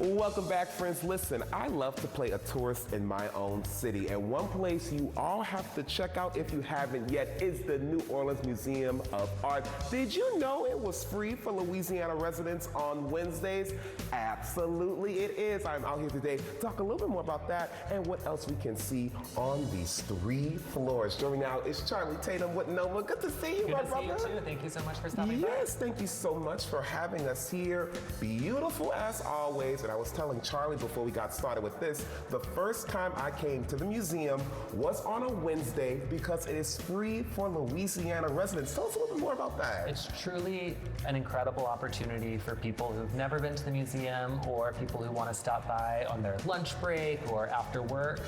Welcome back, friends. Listen, I love to play a tourist in my own city, and one place you all have to check out if you haven't yet is the New Orleans Museum of Art. Did you know it was free for Louisiana residents on Wednesdays? Absolutely it is. I'm out here today to talk a little bit more about that and what else we can see on these 3 floors. Joining me now is Charlie Tatum with NOMA. Good to see you, my brother. Good to see you too. Thank you so much for stopping by. Yes, thank you so much for having us here. Beautiful as always. And I was telling Charlie before we got started with this, the first time I came to the museum was on a Wednesday because it is free for Louisiana residents. Tell us a little bit more about that. It's truly an incredible opportunity for people who've never been to the museum or people who want to stop by on their lunch break or after work.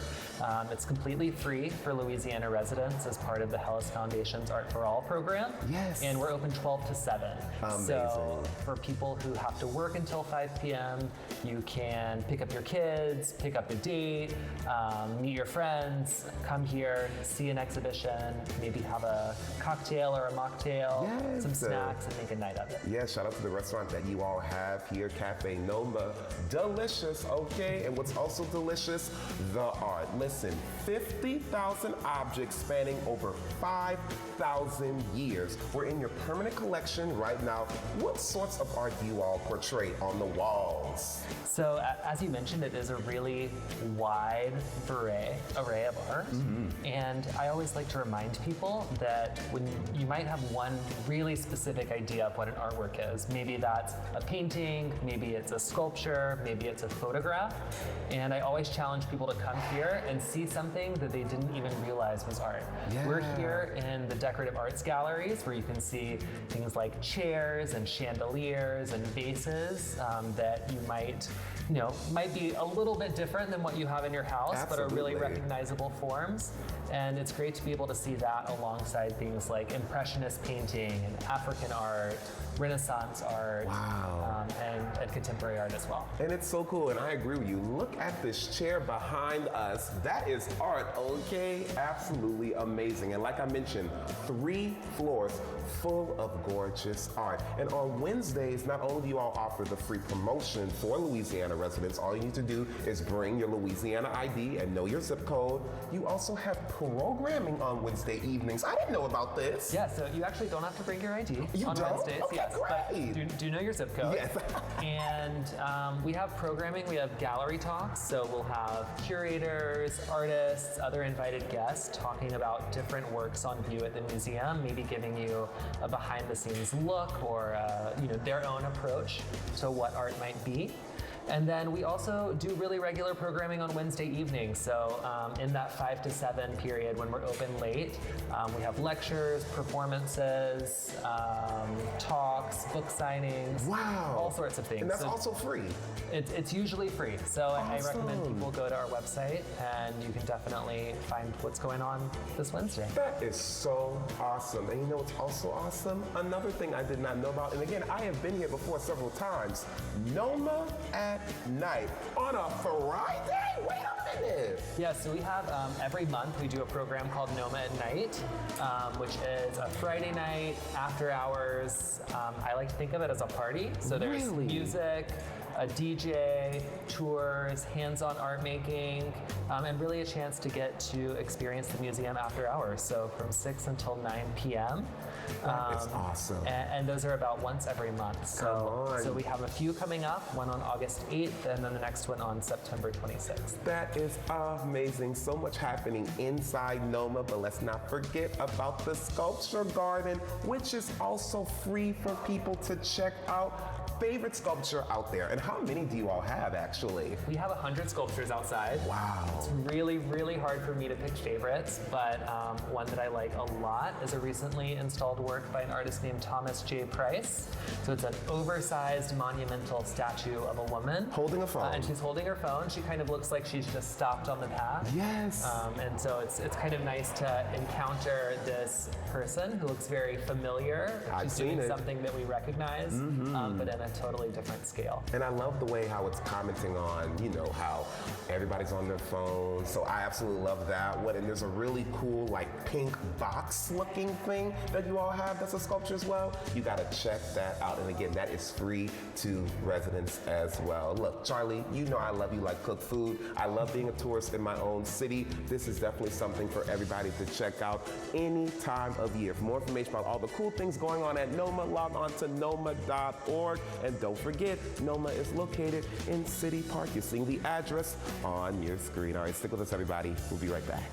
It's completely free for Louisiana residents as part of the Hellas Foundation's Art for All program. Yes. And we're open 12 to 7. Amazing. So for people who have to work until 5 p.m., you can pick up your kids, pick up a date, meet your friends, come here, see an exhibition, maybe have a cocktail or a mocktail, yes, some snacks, and make a night of it. Yeah, shout out to the restaurant that you all have here, Cafe Noma. Delicious, okay? And what's also delicious? The art. Listen, 50,000 objects spanning over 5,000 years. We're in your permanent collection right now. What sorts of art do you all portray on the walls? So as you mentioned, it is a really wide array of art. Mm-hmm. And I always like to remind people that when you might have one really specific idea of what an artwork is. Maybe that's a painting, maybe it's a sculpture, maybe it's a photograph. And I always challenge people to come here and see something that they didn't even realize was art. Yeah. We're here in the decorative arts galleries where you can see things like chairs and chandeliers and vases that you might be a little bit different than what you have in your house, Absolutely. but are really recognizable forms. And it's great to be able to see that alongside things like Impressionist painting and African art, Renaissance art, wow. and contemporary art as well. And it's so cool, and I agree with you. Look at this chair behind us. That is art, okay? Absolutely amazing. And like I mentioned, 3 floors full of gorgeous art. And on Wednesdays, not only do you all offer the free promotion for Louisiana residents, all you need to do is bring your Louisiana ID and know your zip code. You also have programming on Wednesday evenings. I didn't know about this. Yeah, so you actually don't have to bring your ID you on don't? Wednesdays. Okay, yes, great. but do know your zip code. Yes. And we have programming. We have gallery talks. So we'll have curators, artists, other invited guests talking about different works on view at the museum, maybe giving you a behind-the-scenes look or their own approach to what art might be. And then we also do really regular programming on Wednesday evenings. So in that 5 to 7 period when we're open late, we have lectures, performances, talks, book signings, wow. all sorts of things. And that's so also free. It's usually free. So awesome. I recommend people go to our website and you can definitely find what's going on this Wednesday. That is so awesome. And you know what's also awesome? Another thing I did not know about, and again, I have been here before several times, NOMA At Night on a Friday? Wait a minute. Yeah, so we have every month we do a program called NOMA At Night, which is a Friday night after hours. I like to think of it as a party. So there's really? Music, a DJ, tours, hands-on art making, and really a chance to get to experience the museum after hours. So from 6 until 9 p.m. That is awesome. And those are about once every month. So we have a few coming up, one on August 8th, and then the next one on September 26th. That is amazing. So much happening inside NOMA, but let's not forget about the Sculpture Garden, which is also free for people to check out. Favorite sculpture out there, and how many do you all have actually? We have 100 sculptures outside. Wow. It's really, really hard for me to pick favorites, but one that I like a lot is a recently installed work by an artist named Thomas J. Price. So it's an oversized monumental statue of a woman. Holding a phone. And she's holding her phone. She kind of looks like she's just stopped on the path. Yes. And so it's kind of nice to encounter this person who looks very familiar. I've She's seen doing it. something that we recognize, but in a totally different scale. And I love the way how it's commenting on, how everybody's on their phone. So I absolutely love that. And there's a really cool, like, pink box looking thing that you all all have that's a sculpture as well, you gotta check that out. And again, that is free to residents as well. Look, Charlie, you know I love you like cooked food. I love being a tourist in my own city. This is definitely something for everybody to check out any time of year. For more information about all the cool things going on at NOMA, log on to noma.org. And don't forget, NOMA is located in City Park. You're seeing the address on your screen. All right, stick with us, everybody. We'll be right back.